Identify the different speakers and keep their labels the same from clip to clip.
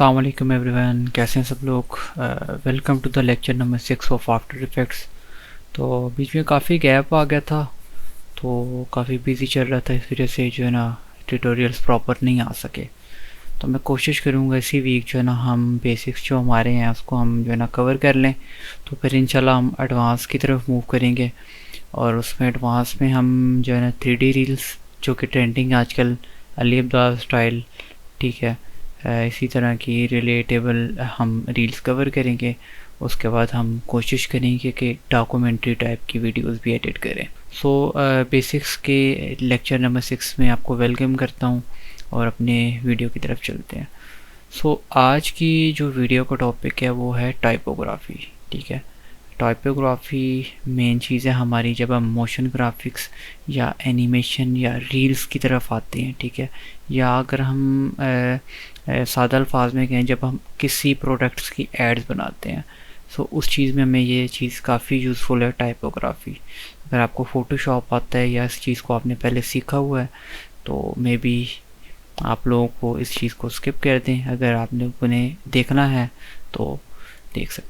Speaker 1: अस्सलाम वालेकुम एवरीवन, कैसे हैं सब लोग। Welcome to the lecture number 6 of after effects. तो बीच में काफ़ी गैप आ गया था, तो काफ़ी बिजी चल रहा था, इस वजह से जो है ना ट्यूटोरियल्स प्रॉपर नहीं आ सके। तो मैं कोशिश करूँगा इसी वीक जो है ना हम बेसिक्स जो हमारे हैं उसको हम जो है ना कवर कर लें, तो फिर इंशाल्लाह हम एडवांस की तरफ मूव करेंगे। और उसमें एडवांस में हम जो है ना 3D रील्स जो कि ट्रेंडिंग आजकल, अली अब्दाल स्टाइल, ठीक है, इसी तरह की रिलेटेबल हम रील्स कवर करेंगे। उसके बाद हम कोशिश करेंगे कि डॉक्यूमेंट्री टाइप की वीडियोस भी एडिट करें। सो बेसिक्स के लेक्चर नंबर 6 में आपको वेलकम करता हूँ और अपने वीडियो की तरफ चलते हैं। सो आज की जो वीडियो का टॉपिक है वो है टाइपोग्राफी, ठीक है। टाइपोग्राफी मेन चीज़ है हमारी जब हम मोशन ग्राफिक्स या एनिमेशन या रील्स की तरफ आते हैं, ठीक है। या अगर हम सादा अल्फाज में कहें, जब हम किसी प्रोडक्ट्स की एड्स बनाते हैं, सो उस चीज़ में हमें ये चीज़ काफ़ी यूज़फुल है टाइपोग्राफी। अगर आपको फ़ोटोशॉप आता है या इस चीज़ को आपने पहले सीखा हुआ है तो मे बी आप लोगों को इस चीज़ को स्किप कर दें। अगर आपने उन्हें देखना है तो देख सकते हैं।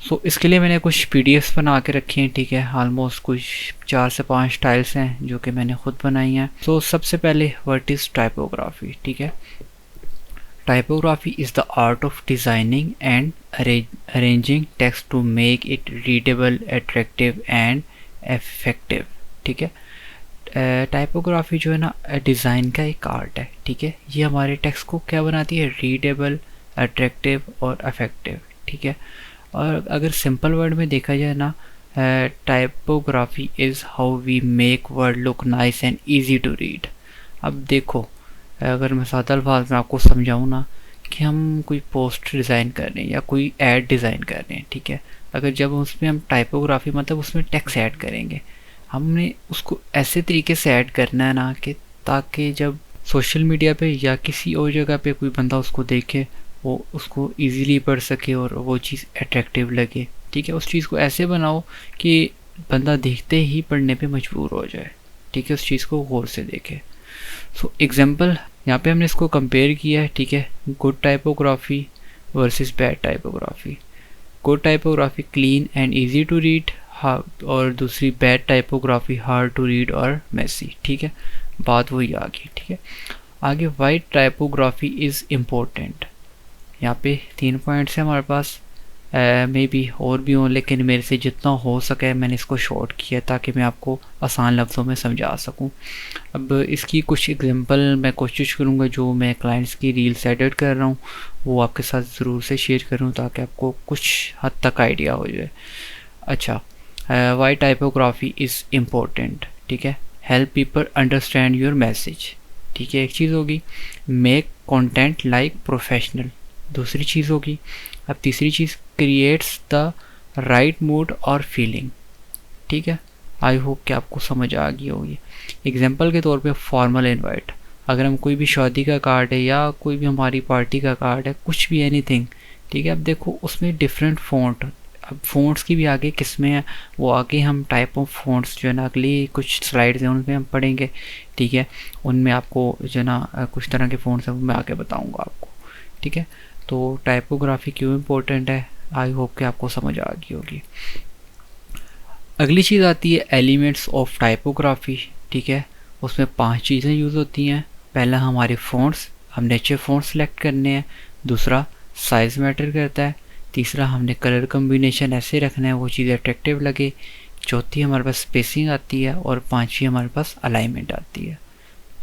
Speaker 1: सो इसके लिए मैंने कुछ पीडीएफ्स बना के रखी हैं, ठीक है। ऑलमोस्ट कुछ 4 से 5 स्टाइल्स हैं जो कि मैंने खुद बनाई हैं। सो सबसे पहले व्हाट इज़ टाइपोग्राफी, ठीक है। Typography is the art of designing and arranging text to make it readable, attractive and effective, ठीक है। टाइपोग्राफी जो है ना डिज़ाइन का एक आर्ट है, ठीक है। ये हमारे टेक्स्ट को क्या बनाती है, रीडेबल, अट्रैक्टिव और अफेक्टिव, ठीक है। और अगर सिंपल वर्ड में देखा जाए ना, typography is how we make word look nice and easy to read. अब देखो, अगर मैं सादा अल्फाज में आपको समझाऊँ ना कि हम कोई पोस्ट डिज़ाइन कर रहे हैं या कोई ऐड डिज़ाइन कर रहे हैं, ठीक है। अगर जब उसमें हम टाइपोग्राफी मतलब उसमें टेक्स्ट ऐड करेंगे, हमने उसको ऐसे तरीके से ऐड करना है ना कि ताकि जब सोशल मीडिया पे या किसी और जगह पे कोई बंदा उसको देखे, वो उसको इजीली पढ़ सके और वो चीज़ अट्रैक्टिव लगे, ठीक है। उस चीज़ को ऐसे बनाओ कि बंदा देखते ही पढ़ने पे मजबूर हो जाए, ठीक है, उस चीज़ को गौर से देखे। सो एग्जांपल यहाँ पे हमने इसको कंपेयर किया है, ठीक है। Good typography versus bad typography. Good typography clean and easy to read, और दूसरी bad typography hard to read और मेसी, ठीक है। बात वही आ गई, ठीक है। आगे वाइट टाइपोग्राफी इज़ इम्पोर्टेंट। यहाँ पे 3 पॉइंट्स हैं हमारे पास, मे बी और भी हों, लेकिन मेरे से जितना हो सके मैंने इसको शॉर्ट किया ताकि मैं आपको आसान लफ्ज़ों में समझा सकूं। अब इसकी कुछ एग्जांपल मैं कोशिश करूंगा जो मैं क्लाइंट्स की रील्स एडिट कर रहा हूं वो आपके साथ ज़रूर से शेयर करूं ताकि आपको कुछ हद तक आइडिया हो जाए। अच्छा, वाई टाइपोग्राफी इज़ इम्पोर्टेंट, ठीक है। Help people understand your message, ठीक है, एक चीज़ होगी। मेक कॉन्टेंट लाइक प्रोफेशनल, दूसरी चीज़ होगी। अब तीसरी चीज़, क्रिएट्स द राइट मूड और फीलिंग, ठीक है। आई होप कि आपको समझ आ गई होगी। एग्जांपल के तौर पे फॉर्मल इनवाइट, अगर हम कोई भी शादी का कार्ड है या कोई भी हमारी पार्टी का कार्ड है, कुछ भी एनीथिंग, ठीक है। अब देखो उसमें डिफरेंट फ़ॉन्ट, अब फ़ॉन्ट्स की भी आगे किस्में हैं, वो आगे हम टाइप ऑफ फ़ॉन्ट्स जो है ना अगली कुछ स्लाइड्स हैं उनमें हम पढ़ेंगे, ठीक है। उनमें आपको जो है ना कुछ तरह के फ़ॉन्ट्स हैं वो मैं आगे बताऊँगा आपको, ठीक है। तो टाइपोग्राफी क्यों इम्पोर्टेंट है, आई होप कि आपको समझ आ गई होगी। अगली चीज़ आती है एलिमेंट्स ऑफ टाइपोग्राफी, ठीक है। उसमें 5 चीज़ें यूज़ होती हैं। पहला हमारे फ़ॉन्ट्स, हमने अच्छे फ़ॉन्ट सेलेक्ट करने हैं। दूसरा साइज़ मैटर करता है। तीसरा हमने कलर कम्बिनेशन ऐसे रखना है वो चीज़ अट्रैक्टिव लगे। चौथी हमारे पास स्पेसिंग आती है और पाँचवीं हमारे पास अलाइनमेंट आती है,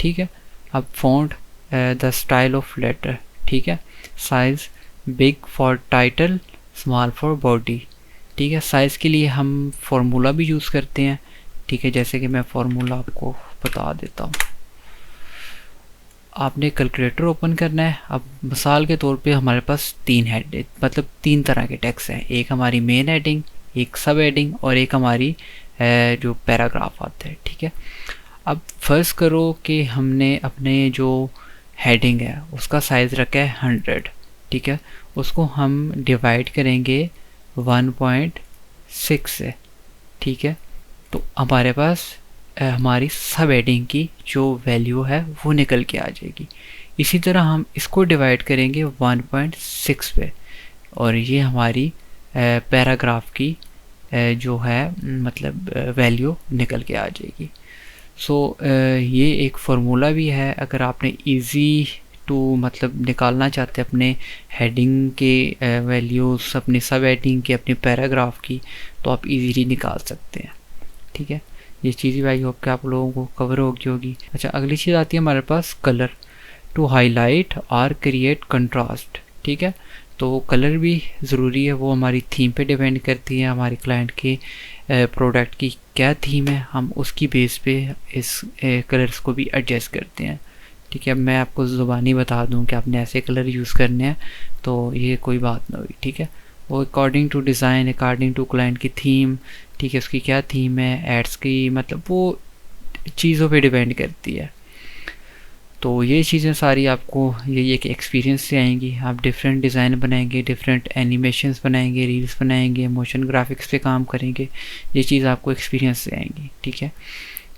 Speaker 1: ठीक है। अब font, the style of letter, ठीक है। Size, big for title, small for body, ठीक है। साइज़ के लिए हम फार्मूला भी यूज़ करते हैं, ठीक है। जैसे कि मैं फार्मूला आपको बता देता हूँ। आपने कैलकुलेटर ओपन करना है। अब मिसाल के तौर पे हमारे पास 3 हेड मतलब 3 तरह के टेक्स्ट हैं। एक हमारी मेन हेडिंग, एक सब हेडिंग और एक हमारी जो पैराग्राफ आता है, ठीक है। अब फर्ज करो कि हमने अपने जो हेडिंग है उसका साइज़ रखा है 100, ठीक है। उसको हम डिवाइड करेंगे 1.6 से, ठीक है। तो हमारे पास हमारी सब हेडिंग की जो वैल्यू है वो निकल के आ जाएगी। इसी तरह हम इसको डिवाइड करेंगे 1.6 पे, और ये हमारी पैराग्राफ की जो है मतलब वैल्यू निकल के आ जाएगी। सो ये एक फार्मूला भी है, अगर आपने इजी टू मतलब निकालना चाहते हैं अपने हेडिंग के वैल्यूज़, अपने सब हेडिंग के, अपने पैराग्राफ की, तो आप इजीली निकाल सकते हैं। ठीक है, ये चीज़ भी आई होप कि आप लोगों को कवर होगी। अच्छा, अगली चीज़ आती है हमारे पास कलर, टू हाईलाइट और क्रिएट कंट्रास्ट। ठीक है, तो कलर भी ज़रूरी है, वो हमारी थीम पे डिपेंड करती है, हमारे क्लाइंट के प्रोडक्ट की क्या थीम है, हम उसकी बेस पे इस कलर्स को भी एडजस्ट करते हैं। ठीक है, अब मैं आपको ज़ुबानी बता दूं कि आपने ऐसे कलर यूज़ करने हैं तो ये कोई बात ना हुई। ठीक है, वो according to design, according to client की थीम, ठीक है, उसकी क्या थीम है, एड्स की, मतलब वो चीज़ों पे डिपेंड करती है। तो ये चीज़ें सारी आपको ये एक एक्सपीरियंस से आएंगी। आप डिफरेंट डिज़ाइन बनाएंगे, डिफरेंट एनिमेशंस बनाएंगे, रील्स बनाएंगे, मोशन ग्राफिक्स पे काम करेंगे, ये चीज़ आपको एक्सपीरियंस से आएंगी। ठीक है,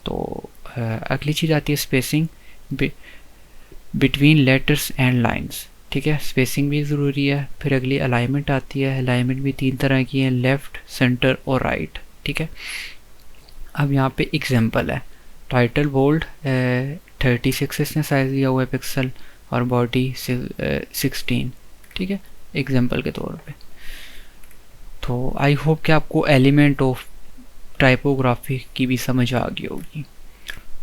Speaker 1: तो अगली चीज़ आती है spacing between letters and lines. ठीक है, स्पेसिंग भी ज़रूरी है। फिर अगली अलाइनमेंट आती है, अलाइनमेंट भी 3 तरह की है, लेफ़्ट, सेंटर और राइट। ठीक है, अब यहाँ पे एग्जांपल है, टाइटल बोल्ड 36 इसने साइज़ दिया हुआ है पिक्सल, और बॉडी 16। ठीक है, एग्जांपल के तौर पे। तो आई होप कि आपको एलिमेंट ऑफ टाइपोग्राफी की भी समझ आ गई होगी।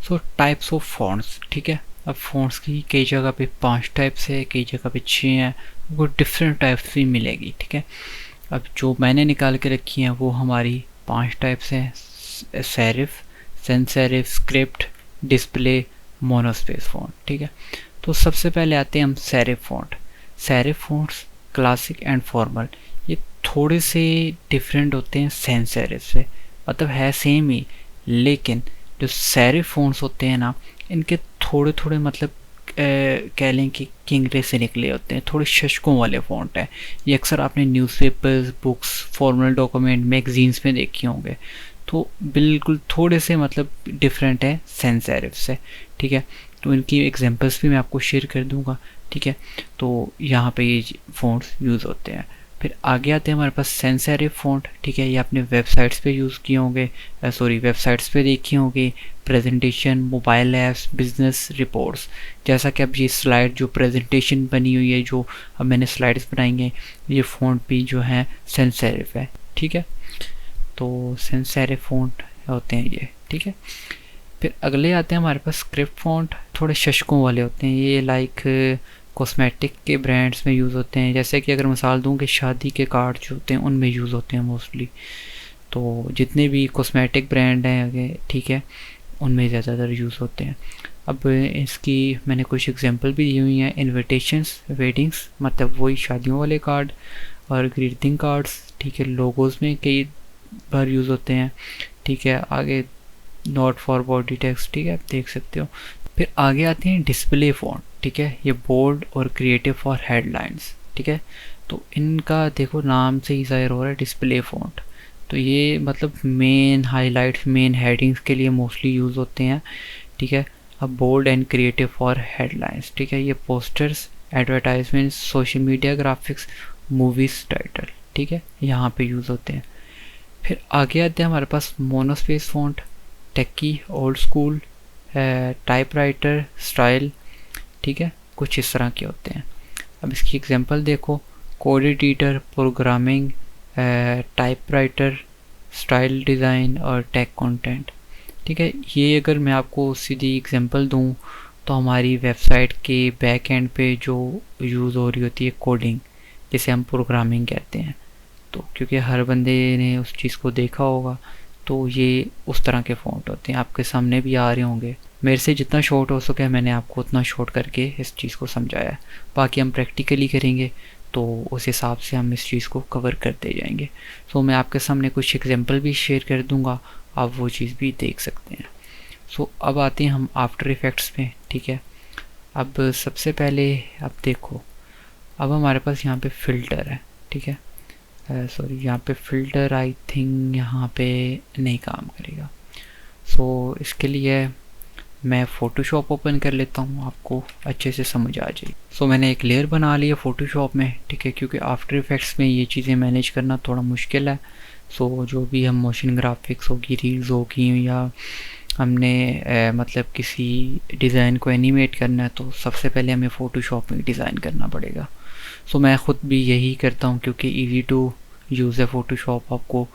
Speaker 1: सो टाइप्स ऑफ फॉन्ट्स। ठीक है, अब फॉन्ट्स की कई जगह पे 5 टाइप्स है, कई जगह पे 6 हैं, वो डिफरेंट टाइप्स भी मिलेगी। ठीक है, अब जो मैंने निकाल के रखी हैं वो हमारी 5 टाइप्स हैं, serif, sans serif, script, display, monospace font. ठीक है, तो सबसे पहले आते हैं हम serif font. Serif fonts classic and formal, ये थोड़े से डिफरेंट होते हैं सैंस सेरिफ से, मतलब है सेम ही, लेकिन जो सेरिफ फॉन्ट्स होते हैं ना, इनके थोड़े थोड़े मतलब कह लें कि किंगरे से निकले होते हैं, थोड़े शशकों वाले फॉन्ट है। ये अक्सर आपने newspapers, books, formal document, magazines में देखे होंगे। तो बिल्कुल थोड़े से मतलब डिफरेंट है सैंस सेरिफ से। ठीक है, तो इनकी एग्जांपल्स भी मैं आपको शेयर कर दूंगा। ठीक है, तो यहाँ पे ये फॉन्ट्स यूज़ होते हैं। फिर आगे आते हैं हमारे पास सैंस सेरिफ फॉन्ट। ठीक है, ये आपने वेबसाइट्स पे यूज़ किए होंगे, वेबसाइट्स पे देखे होंगे, presentation, mobile apps, business reports. जैसा कि अब ये स्लाइड जो प्रेजेंटेशन बनी हुई है, जो अब मैंने स्लाइड्स बनाएंगे, ये फॉन्ट भी जो है सैंस सेरिफ है। ठीक है, तो सैंस सेरिफ फॉन्ट होते हैं ये। ठीक है, फिर अगले आते हैं हमारे पास स्क्रिप्ट फॉन्ट, थोड़े शशकों वाले होते हैं, ये लाइक कॉस्मेटिक के ब्रांड्स में यूज़ होते हैं। जैसे कि अगर मिसाल दूं कि शादी के कार्ड जो होते हैं उनमें यूज़ होते हैं मोस्टली, तो जितने भी कॉस्मेटिक ब्रांड हैं, ठीक है, उनमें ज़्यादातर यूज़ होते हैं। अब इसकी मैंने कुछ एग्जांपल भी दी हुई हैं, इन्विटेशंस, वेडिंग्स, मतलब वही शादियों वाले कार्ड, और ग्रीटिंग कार्ड्स। ठीक है, लोगोज़ में कई बार यूज़ होते हैं। ठीक है, आगे नॉट फॉर बॉडी टेक्स्ट। ठीक है, आप देख सकते हो। फिर आगे आते हैं डिस्प्ले फॉन्ट। ठीक है, ये बोल्ड और क्रिएटिव फॉर हेडलाइंस। ठीक है, तो इनका देखो नाम से ही ज़ाहिर हो रहा है डिस्प्ले फॉन्ट, तो ये मतलब मेन हाईलाइट्स, मेन हेडिंग्स के लिए मोस्टली यूज़ होते हैं। ठीक है, अब bold and creative for headlines. ठीक है, ये posters, advertisements, social media graphics, movies title. ठीक है, यहाँ पे यूज़ होते हैं। फिर आगे आते हैं हमारे पास monospace font, techy, old school, typewriter style. ठीक है, कुछ इस तरह के होते हैं। अब इसकी एग्जांपल देखो, code editor, programming, typewriter, style design और टेक कंटेंट। ठीक है, ये अगर मैं आपको सीधी एग्जांपल दूं तो हमारी वेबसाइट के बैक एंड पे जो यूज़ हो रही होती है कोडिंग, जिसे हम प्रोग्रामिंग कहते हैं, तो क्योंकि हर बंदे ने उस चीज़ को देखा होगा, तो ये उस तरह के फ़ॉन्ट होते हैं, आपके सामने भी आ रहे होंगे। मेरे से जितना शॉर्ट हो सके मैंने आपको उतना शॉर्ट करके इस चीज़ को समझाया है। बाकी हम प्रैक्टिकली करेंगे तो उस हिसाब से हम इस चीज़ को कवर करते जाएंगे। सो मैं आपके सामने कुछ एग्जांपल भी शेयर कर दूंगा, आप वो चीज़ भी देख सकते हैं। सो अब आते हैं हम आफ्टर इफ़ेक्ट्स में। ठीक है, अब सबसे पहले आप देखो, अब हमारे पास यहाँ पे फ़िल्टर है। ठीक है, सॉरी, यहाँ पे फ़िल्टर आई थिंक यहाँ पे नहीं काम करेगा। सो इसके लिए मैं फ़ोटोशॉप ओपन कर लेता हूँ, आपको अच्छे से समझ आ जाए। सो मैंने एक लेयर बना ली है फ़ोटोशॉप में, ठीक है, क्योंकि आफ्टर इफ़ेक्ट्स में ये चीज़ें मैनेज करना थोड़ा मुश्किल है। सो जो भी हम मोशन ग्राफिक्स होगी, रील्स होगी, या हमने मतलब किसी डिज़ाइन को एनिमेट करना है, तो सबसे पहले हमें फ़ोटोशॉप में डिज़ाइन करना पड़ेगा। सो मैं ख़ुद भी यही करता हूँ, क्योंकि ईज़ी टू यूज़ है फ़ोटोशॉप। आपको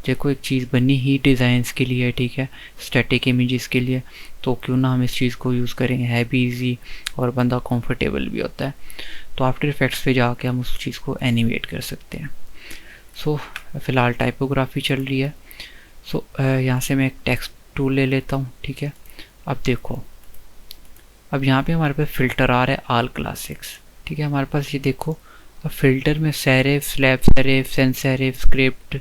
Speaker 1: देखो एक चीज़ बनी ही डिज़ाइंस के लिए, ठीक है, स्टैटिक इमेजेस के लिए, तो क्यों ना हम इस चीज़ को यूज़ करें, है भी ईजी और बंदा कंफर्टेबल भी होता है। तो आफ्टर इफेक्ट्स पे जाके हम उस चीज़ को एनिमेट कर सकते हैं। सो फ़िलहाल टाइपोग्राफी चल रही है। सो यहाँ से मैं एक टेक्स्ट टूल ले लेता हूँ, ठीक है। अब देखो, अब यहाँ पे हमारे पास फ़िल्टर आ रहा है ऑल क्लासिक्स, ठीक है। हमारे पास ये देखो, अब फ़िल्टर में serif, slab serif, sans serif, script,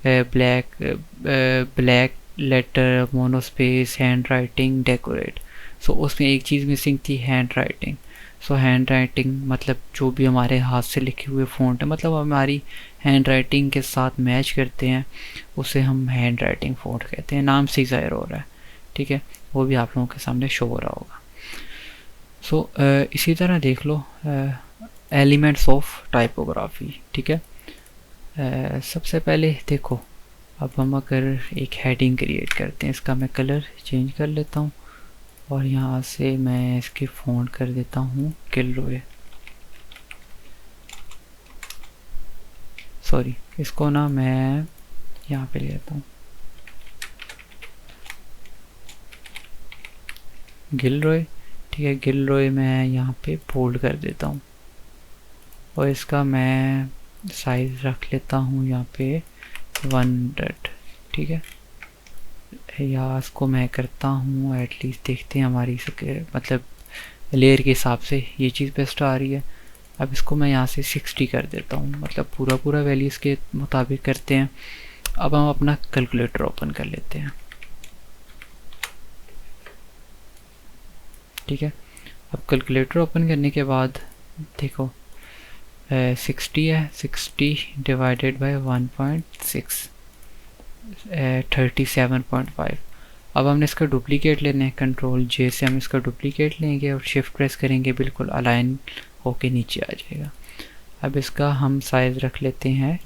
Speaker 1: black letter, monospace, handwriting, decorate. So उसमें एक चीज़ मिसिंग थी, handwriting. So handwriting मतलब जो भी हमारे हाथ से लिखे हुए फ़ॉन्ट है, मतलब हमारी हैंड राइटिंग के साथ मैच करते हैं, उसे हम हैंड राइटिंग फ़ॉन्ट कहते हैं। नाम से ही ज़ाहिर हो रहा है, ठीक है, वो भी आप लोगों के सामने शो हो रहा होगा। सो इसी तरह देख लो एलिमेंट्स ऑफ टाइपोग्राफी, ठीक है। सबसे पहले देखो, अब हम अगर एक हेडिंग क्रिएट करते हैं, इसका मैं कलर चेंज कर लेता हूँ और यहाँ से मैं इसकी फ़ॉन्ट कर देता हूँ किलरोय। सॉरी, इसको ना मैं यहाँ पे ले लेता हूँ गिलरॉय, ठीक है। गिलरॉय मैं यहाँ पे बोल्ड कर देता हूँ और इसका मैं साइज रख लेता हूँ यहाँ पे 100, ठीक है। या इसको मैं करता हूँ एटलीस्ट, देखते हैं हमारी मतलब लेयर के हिसाब से ये चीज़ बेस्ट आ रही है। अब इसको मैं यहाँ से 60 कर देता हूँ, मतलब पूरा वैल्यूज़ के मुताबिक करते हैं। अब हम अपना कैलकुलेटर ओपन कर लेते हैं, ठीक है। अब कैलकुलेटर ओपन करने के बाद देखो 60 है, 60 डिवाइडेड बाय 1.6 37.5। अब हमने इसका डुप्लीकेट लेना है, कंट्रोल जे से हम इसका डुप्लीकेट लेंगे और शिफ्ट प्रेस करेंगे, बिल्कुल अलाइन होके नीचे आ जाएगा। अब इसका हम साइज रख लेते हैं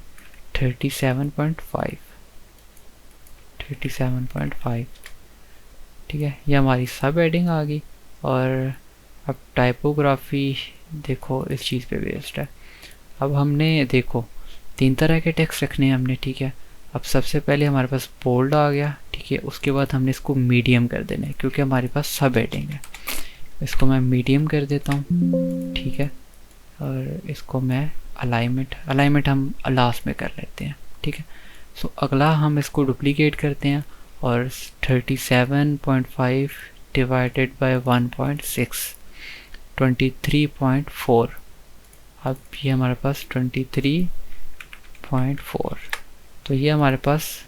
Speaker 1: 37.5, ठीक है। ये हमारी सब हेडिंग आ गई। और अब टाइपोग्राफी देखो इस चीज़ पे बेस्ड है। अब हमने देखो 3 तरह के टेक्स्ट रखने हैं हमने, ठीक है। अब सबसे पहले हमारे पास बोल्ड आ गया, ठीक है। उसके बाद हमने इसको मीडियम कर देना है, क्योंकि हमारे पास सब हेडिंग है। इसको मैं मीडियम कर देता हूँ, ठीक है। और इसको मैं अलाइनमेंट हम लास्ट में कर लेते हैं, ठीक है। सो अगला हम इसको डुप्लीकेट करते हैं और 37.5 डिवाइडेड बाय 1.6 23.4। अब ये हमारे पास 23.4, तो ये हमारे पास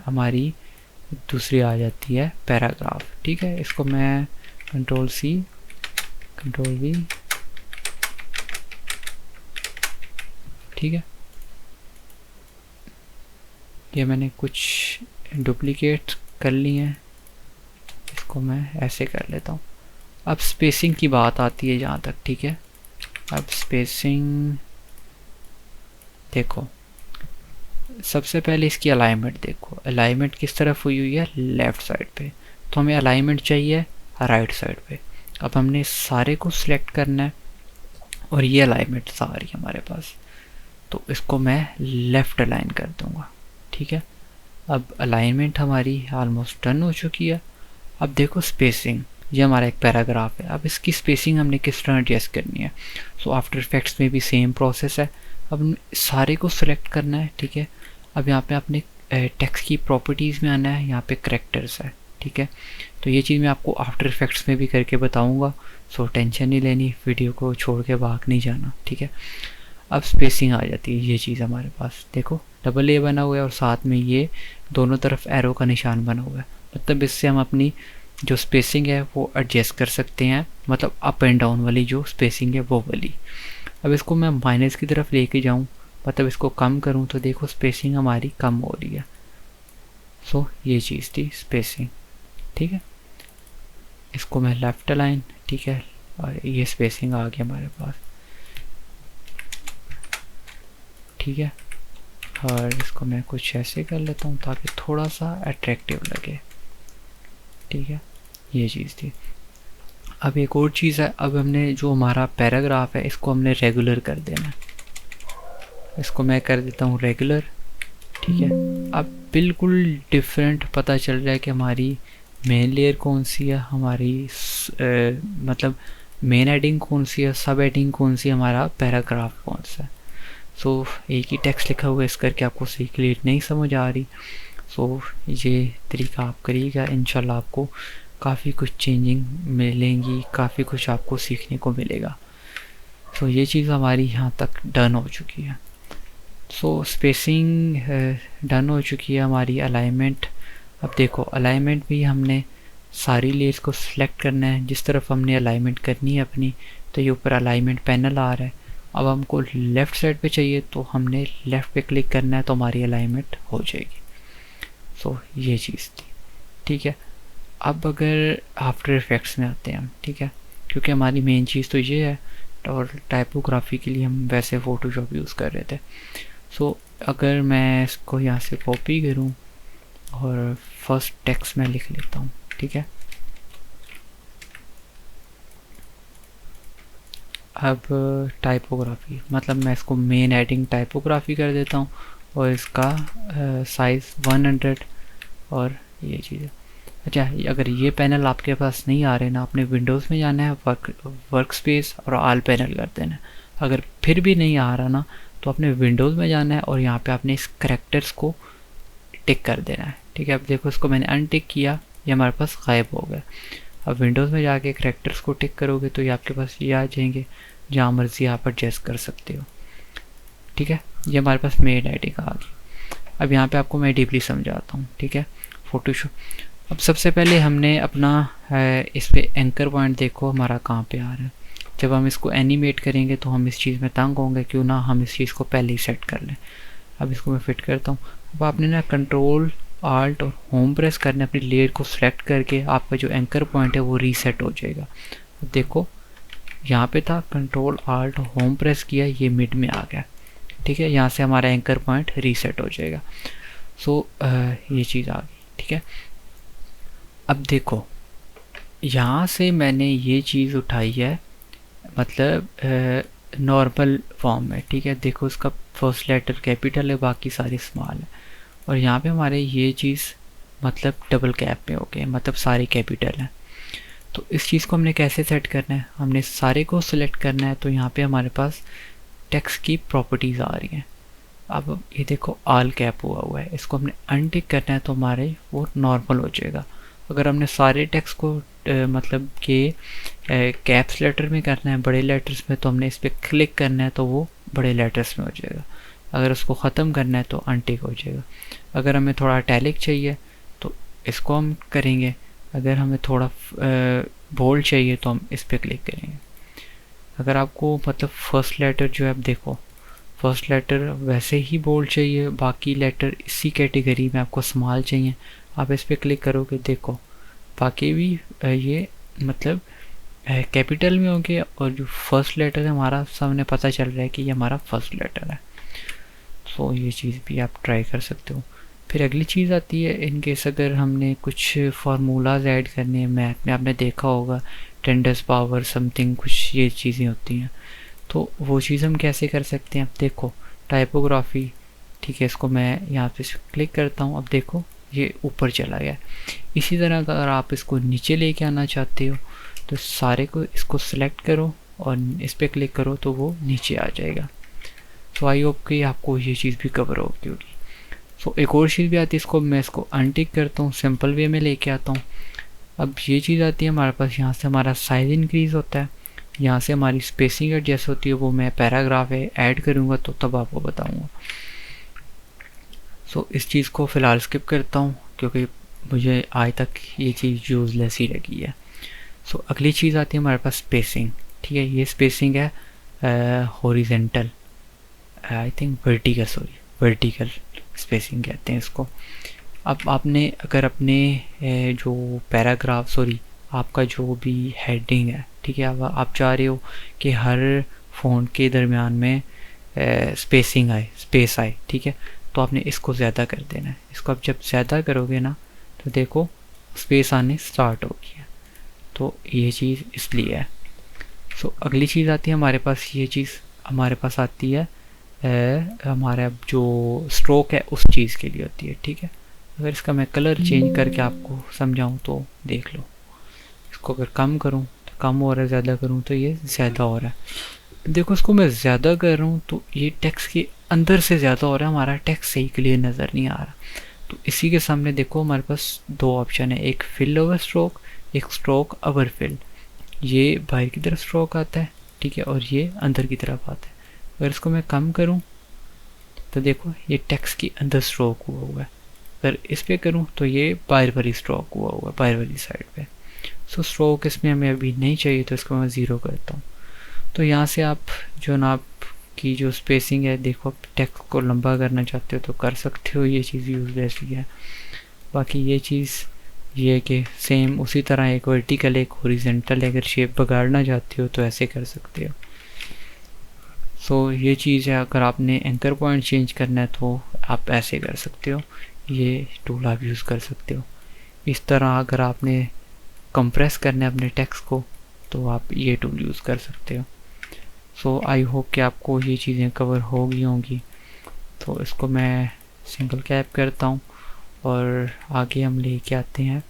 Speaker 1: हमारी दूसरी आ जाती है पैराग्राफ, ठीक है। इसको मैं कंट्रोल सी कंट्रोल वी, ठीक है। ये मैंने कुछ डुप्लीकेट कर लिए हैं, इसको मैं ऐसे कर लेता हूँ। अब स्पेसिंग की बात आती है जहाँ तक, ठीक है। अब स्पेसिंग देखो, सबसे पहले इसकी अलाइनमेंट देखो, अलाइनमेंट किस तरफ हुई है, लेफ़्ट साइड पे। तो हमें अलाइनमेंट चाहिए राइट साइड पे। अब हमने सारे को सिलेक्ट करना है और ये अलाइनमेंट सारी हमारे पास, तो इसको मैं लेफ़्ट अलाइन कर दूंगा, ठीक है। अब अलाइनमेंट हमारी ऑलमोस्ट डन हो चुकी है। अब देखो स्पेसिंग, ये हमारा एक पैराग्राफ है। अब इसकी स्पेसिंग हमने किस तरह एडजस्ट करनी है। सो आफ्टर इफेक्ट्स में भी सेम प्रोसेस है। अब सारे को सिलेक्ट करना है, ठीक है। अब यहाँ पे आपने टेक्स्ट की प्रॉपर्टीज़ में आना है, यहाँ पे करैक्टर्स है, ठीक है। तो ये चीज़ मैं आपको आफ्टर इफेक्ट्स में भी करके बताऊँगा, सो टेंशन नहीं लेनी, वीडियो को छोड़ के भाग नहीं जाना, ठीक है। अब स्पेसिंग आ जाती है, ये चीज़ हमारे पास देखो डबल ए बना हुआ है और साथ में ये दोनों तरफ एरो का निशान बना हुआ है, मतलब इससे हम अपनी जो स्पेसिंग है वो एडजस्ट कर सकते हैं, मतलब अप एंड डाउन वाली जो स्पेसिंग है वो वाली। अब इसको मैं माइनस की तरफ लेके जाऊं, मतलब इसको कम करूं, तो देखो स्पेसिंग हमारी कम हो रही है। सो ये चीज़ थी स्पेसिंग, ठीक है। इसको मैं लेफ़्ट अलाइन, ठीक है, और ये स्पेसिंग आ गया हमारे पास, ठीक है। और इसको मैं कुछ ऐसे कर लेता हूँ ताकि थोड़ा सा अट्रैक्टिव लगे, ठीक है। ये चीज़ थी। अब एक और चीज़ है, अब हमने जो हमारा पैराग्राफ है इसको हमने रेगुलर कर देना है। इसको मैं कर देता हूँ रेगुलर, ठीक है। अब बिल्कुल डिफरेंट पता चल रहा है कि हमारी मेन लेयर कौन सी है, हमारी मतलब मेन हेडिंग कौन सी है, सब हेडिंग कौन सी है, हमारा पैराग्राफ कौन सा है। सो एक ही टेक्स्ट लिखा हुआ है, इस करके आपको सही क्लियर नहीं समझ आ रही। सो ये तरीका आप करिएगा, इंशाल्लाह आपको काफ़ी कुछ चेंजिंग मिलेंगी, काफ़ी कुछ आपको सीखने को मिलेगा। सो ये चीज़ हमारी यहाँ तक डन हो चुकी है। सो स्पेसिंग डन हो चुकी है हमारी। अलाइनमेंट, अब देखो अलाइनमेंट भी हमने सारी लेयर्स को सिलेक्ट करना है, जिस तरफ हमने अलाइनमेंट करनी है अपनी। तो ये ऊपर अलाइनमेंट पैनल आ रहा है, अब हमको लेफ़्ट साइड पे चाहिए तो हमने लेफ़्ट पे क्लिक करना है तो हमारी अलाइनमेंट हो जाएगी। सो ये चीज़ थी, ठीक है। अब अगर आफ्टर इफेक्ट्स में आते हैं हम, ठीक है, क्योंकि हमारी मेन चीज़ तो ये है, और टाइपोग्राफी के लिए हम वैसे फ़ोटोशॉप यूज़ कर रहे थे। सो अगर मैं इसको यहाँ से कॉपी करूँ और फर्स्ट टेक्स्ट में लिख लेता हूँ, ठीक है। अब टाइपोग्राफी, मतलब मैं इसको मेन हेडिंग टाइपोग्राफी कर देता हूँ और इसका साइज़ 100 और ये चीज़। अच्छा, अगर ये पैनल आपके पास नहीं आ रहे ना, आपने विंडोज़ में जाना है, वर्क स्पेस और आल पैनल कर देना है। अगर फिर भी नहीं आ रहा ना, तो आपने विंडोज़ में जाना है और यहाँ पे आपने इस करैक्टर्स को टिक कर देना है, ठीक है। अब देखो इसको मैंने अनटिक किया, ये हमारे पास गायब हो गया। अब विंडोज़ में जाके करैक्टर्स को टिक करोगे तो ये आपके पास ये आ जाएंगे, जहाँ मर्जी आप एडजस्ट कर सकते हो, ठीक है। ये हमारे पास मेन हेडिंग आ गई। अब यहाँ पे आपको मैं डीपली समझाता हूँ, ठीक है, फोटोशॉप। अब सबसे पहले हमने अपना इस पे एंकर पॉइंट देखो हमारा कहाँ पे आ रहा है। जब हम इसको एनिमेट करेंगे तो हम इस चीज़ में तंग होंगे, क्यों ना हम इस चीज़ को पहले ही सेट कर लें। अब इसको मैं फिट करता हूँ। अब आपने ना कंट्रोल आल्ट और होम प्रेस करने, अपनी लेयर को सिलेक्ट करके आपका जो एंकर पॉइंट है वो रीसेट हो जाएगा। अब देखो यहाँ पे था, कंट्रोल आल्ट होम प्रेस किया, ये मिड में आ गया, ठीक है। यहाँ से हमारा एंकर पॉइंट रीसेट हो जाएगा। सो ये चीज़ आ गई, ठीक है। अब देखो यहाँ से मैंने ये चीज़ उठाई है, मतलब नॉर्मल फॉर्म में, ठीक है। देखो इसका फर्स्ट लेटर कैपिटल है, बाकी सारे स्मॉल है, और यहाँ पे हमारे ये चीज़ मतलब डबल कैप में हो गए, मतलब सारे कैपिटल हैं। तो इस चीज़ को हमने कैसे सेट करना है, हमने सारे को सिलेक्ट करना है। तो यहाँ पे हमारे पास टेक्स्ट की प्रॉपर्टीज़ आ रही हैं। अब ये देखो ऑल कैप हुआ है, इसको हमने अनटिक करना है तो हमारे वो नॉर्मल हो जाएगा। अगर हमने सारे टेक्स्ट को मतलब कि कैप्स लेटर में करना है, बड़े लेटर्स में, तो हमने इस पर क्लिक करना है तो वो बड़े लेटर्स में हो जाएगा। अगर उसको ख़त्म करना है तो अनटिक हो जाएगा। अगर हमें थोड़ा टैलिक चाहिए तो इसको हम करेंगे, अगर हमें थोड़ा बोल्ड चाहिए तो हम इस पर क्लिक करेंगे। अगर आपको मतलब फर्स्ट लेटर जो है, अब देखो फर्स्ट लेटर वैसे ही बोल्ड चाहिए, बाकी लेटर इसी कैटेगरी में आपको स्मॉल चाहिए, आप इस पर क्लिक करोगे, देखो बाकी भी ये मतलब कैपिटल में होंगे, और जो फर्स्ट लेटर है हमारा सामने पता चल रहा है कि ये हमारा फर्स्ट लेटर है। सो ये चीज़ भी आप ट्राई कर सकते हो। फिर अगली चीज़ आती है, इन केस अगर हमने कुछ फार्मूलाज ऐड करने हैं मैथ में, आपने देखा होगा 10 पावर समथिंग कुछ ये चीज़ें होती हैं, तो वो चीज़ हम कैसे कर सकते हैं। अब देखो टाइपोग्राफी, ठीक है, इसको मैं यहाँ पे क्लिक करता हूँ। अब देखो ये ऊपर चला गया। इसी तरह अगर आप इसको नीचे लेके आना चाहते हो तो सारे को इसको सिलेक्ट करो और इस पर क्लिक करो तो वो नीचे आ जाएगा। तो आई होप कि आपको ये चीज़ भी कवर होगी। सो एक और चीज़ भी आती है, इसको मैं इसको अनटिक करता हूँ, सिंपल वे में लेके आता हूँ। अब ये चीज़ आती है हमारे पास, यहाँ से हमारा साइज इंक्रीज़ होता है, यहाँ से हमारी स्पेसिंग एडजस्ट होती है, वो मैं पैराग्राफ है ऐड करूँगा तो तब आपको बताऊँगा। सो इस चीज़ को फ़िलहाल स्किप करता हूँ क्योंकि मुझे आज तक ये चीज़ यूज़लेस ही लगी है। सो अगली चीज़ आती है हमारे पास स्पेसिंग, ठीक है। ये स्पेसिंग है horizontal, I think vertical, sorry vertical spacing कहते हैं इसको। अब आपने अगर अपने जो पैराग्राफ, सॉरी आपका जो भी हेडिंग है, ठीक है, अब आप चाह रहे हो कि हर फ़ॉन्ट के दरमियान में स्पेसिंग आए, स्पेस आए, ठीक है, तो आपने इसको ज़्यादा कर देना है। इसको आप जब ज़्यादा करोगे ना तो देखो स्पेस आने स्टार्ट हो गया, तो ये चीज़ इसलिए है। सो अगली चीज़ आती है हमारे पास, ये चीज़ हमारे पास आती है हमारा जो स्ट्रोक है उस चीज़ के लिए होती है, ठीक है। अगर इसका मैं कलर चेंज करके आपको समझाऊं तो देख लो, इसको अगर कम करूं तो कम हो रहा है, ज़्यादा करूं तो ये ज़्यादा हो रहा है। देखो इसको मैं ज़्यादा कर रहा हूँ तो ये टेक्स्ट के अंदर से ज़्यादा हो रहा है, हमारा टेक्स्ट सही क्लियर नज़र नहीं आ रहा। तो इसी के सामने देखो हमारे पास दो ऑप्शन है, एक फिल ओवर स्ट्रोक, एक स्ट्रोक ओवर फिल। ये बाहर की तरफ स्ट्रोक आता है, ठीक है, और ये अंदर की तरफ आता है। अगर इसको मैं कम करूं तो देखो ये टेक्स्ट के अंदर स्ट्रोक हुआ है। अगर इस पे करूं तो ये बाहर वाली स्ट्रोक हुआ है, बाहर वाली साइड पे। सो स्ट्रोक इसमें हमें अभी नहीं चाहिए, तो इसको मैं 0 करता हूँ। तो यहाँ से आप जो ना आपकी जो स्पेसिंग है, देखो आप टेक्स्ट को लंबा करना चाहते हो तो कर सकते हो, ये चीज़ यूजलेस है। बाकी ये चीज़ ये कि सेम उसी तरह एक वर्टिकल एक हॉरिजॉन्टल अगर शेप बिगाड़ना चाहते हो तो ऐसे कर सकते हो। सो ये चीज़ है, अगर आपने एंकर पॉइंट चेंज करना है तो आप ऐसे कर सकते हो, ये टूल आप यूज़ कर सकते हो। इस तरह अगर आपने कंप्रेस करना है अपने टेक्स्ट को तो आप ये टूल यूज़ कर सकते हो। सो आई होप कि आपको ये चीज़ें कवर हो गई होंगी। तो इसको मैं सिंगल कैप करता हूँ और आगे हम लेके आते हैं।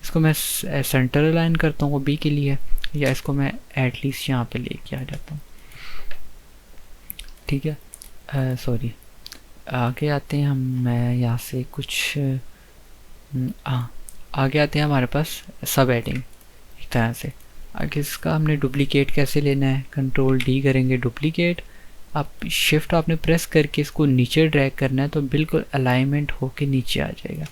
Speaker 1: इसको मैं सेंटर अलाइन करता हूँ बी के लिए, या इसको मैं एटलीस्ट यहाँ पे लेके आ जाता हूँ, ठीक है। सॉरी, आगे आते हैं हम, मैं यहाँ से कुछ आगे आते हैं हमारे पास सब एडिंग एक तरह से। आगे इसका हमने डुप्लीकेट कैसे लेना है, कंट्रोल डी करेंगे डुप्लीकेट। आप शिफ्ट आपने प्रेस करके इसको नीचे ड्रैग करना है तो बिल्कुल अलाइनमेंट होके नीचे आ जाएगा।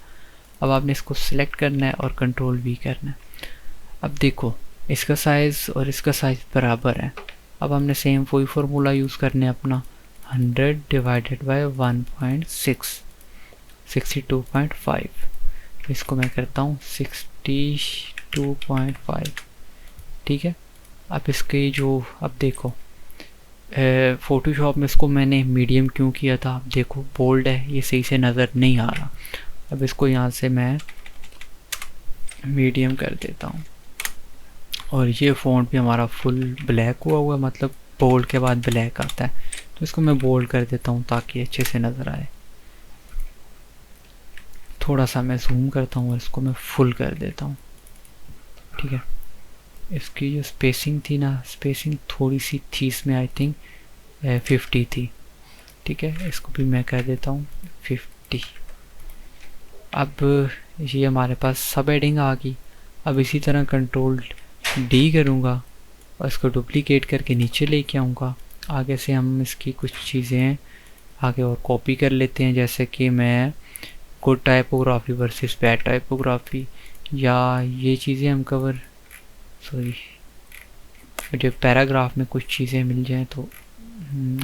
Speaker 1: अब आपने इसको सिलेक्ट करना है और कंट्रोल वी करना है। अब देखो इसका साइज़ और इसका साइज़ बराबर है। अब हमने सेम वही फार्मूला यूज़ करना है अपना, 100 डिवाइडेड बाय 1.6, 62.5। इसको मैं करता हूँ 62.5, ठीक है। अब इसके जो अब देखो फ़ोटोशॉप में इसको मैंने मीडियम क्यों किया था, अब देखो बोल्ड है, ये सही से नज़र नहीं आ रहा। अब इसको यहाँ से मैं मीडियम कर देता हूँ और ये फ़ॉन्ट भी हमारा फुल ब्लैक हुआ है, मतलब बोल्ड के बाद ब्लैक आता है, तो इसको मैं बोल्ड कर देता हूँ ताकि अच्छे से नज़र आए। थोड़ा सा मैं जूम करता हूँ और इसको मैं फुल कर देता हूँ, ठीक है। इसकी जो स्पेसिंग थी ना, स्पेसिंग थोड़ी सी थी इसमें, आई थिंक 50 थी, ठीक है। इसको भी मैं कर देता हूँ 50। अब ये हमारे पास सब एडिंग आ गई। अब इसी तरह कंट्रोल डी करूँगा और इसको डुप्लीकेट करके नीचे लेके आऊँगा। आगे से हम इसकी कुछ चीज़ें आगे और कॉपी कर लेते हैं, जैसे कि मैं good typography versus bad typography, या ये चीज़ें हम कवर, सॉरी, मुझे पैराग्राफ में कुछ चीज़ें मिल जाएं तो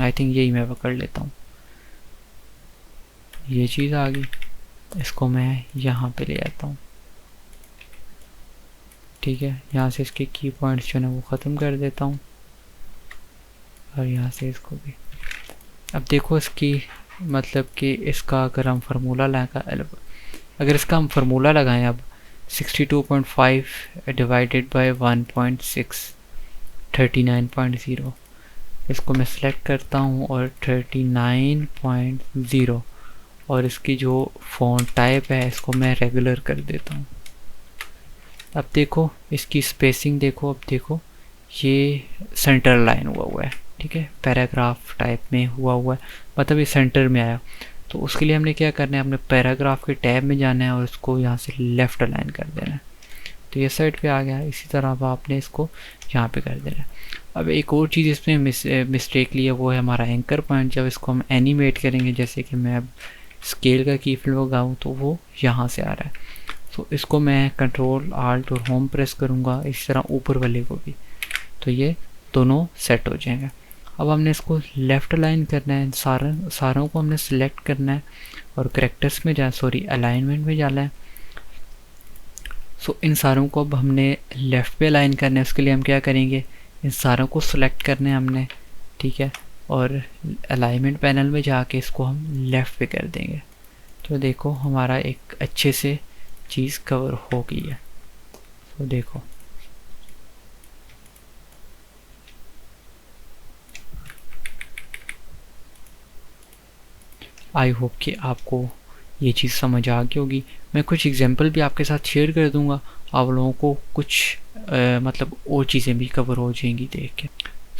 Speaker 1: आई थिंक यही मैं पकड़ लेता हूँ। ये चीज़ आ गई, इसको मैं यहाँ पे ले आता हूँ, ठीक है। यहाँ से इसके की पॉइंट्स जो है वो ख़त्म कर देता हूँ और यहाँ से इसको भी। अब देखो इसकी मतलब कि इसका अगर हम फार्मूला अगर इसका हम फार्मूला लगाएं, अब 62.5 डिवाइडेड बाय 1.6, 39.0। इसको मैं सिलेक्ट करता हूँ और 39.0, और इसकी जो फ़ॉन्ट टाइप है इसको मैं रेगुलर कर देता हूँ। अब देखो इसकी स्पेसिंग देखो, अब देखो ये सेंटर लाइन हुआ है, ठीक है, पैराग्राफ टाइप में हुआ है, मतलब ये सेंटर में आया। तो उसके लिए हमने क्या करना है, हमने पैराग्राफ के टैब में जाना है और उसको यहाँ से लेफ़्ट अलाइन कर देना है, तो ये साइड पे आ गया। इसी तरह अब आपने इसको यहाँ पे कर देना है। अब एक और चीज़ इसमें मिस्टेक ली है, वो है हमारा एंकर पॉइंट। जब इसको हम एनिमेट करेंगे, जैसे कि मैं अब स्केल का की फ्लो लगाऊँ तो वो यहाँ से आ रहा है, तो इसको मैं कंट्रोल आल्ट और होम प्रेस करूँगा, इस तरह ऊपर वाले को भी, तो ये दोनों सेट हो जाएंगे। अब हमने इसको लेफ़्ट अलाइन करना है, सारों को हमने सिलेक्ट करना है और करेक्टर्स में अलाइनमेंट में जाना है। सो इन सारों को अब हमने लेफ़्ट पे अलाइन करना है। उसके लिए हम क्या करेंगे, इन सारों को सिलेक्ट करना है हमने, ठीक है, और अलाइनमेंट पैनल में जाके इसको हम लेफ़्ट पे कर देंगे। तो देखो हमारा एक अच्छे से चीज़ कवर हो गई है। तो देखो आई होप कि आपको ये चीज़ समझ आ गई होगी। मैं कुछ एग्जांपल भी आपके साथ शेयर कर दूंगा, आप लोगों को कुछ मतलब और चीज़ें भी कवर हो जाएंगी देख के।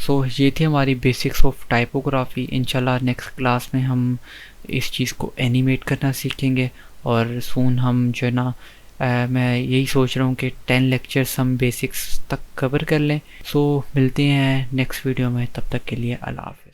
Speaker 1: सो ये थी हमारी बेसिक्स ऑफ टाइपोग्राफी। इंशाल्लाह नेक्स्ट क्लास में हम इस चीज़ को एनिमेट करना सीखेंगे, और सून हम जो है ना मैं यही सोच रहा हूँ कि 10 लेक्चर्स हम बेसिक्स तक कवर कर लें। सो मिलते हैं नेक्स्ट वीडियो में, तब तक के लिए अल्लाह हाफ़िज़।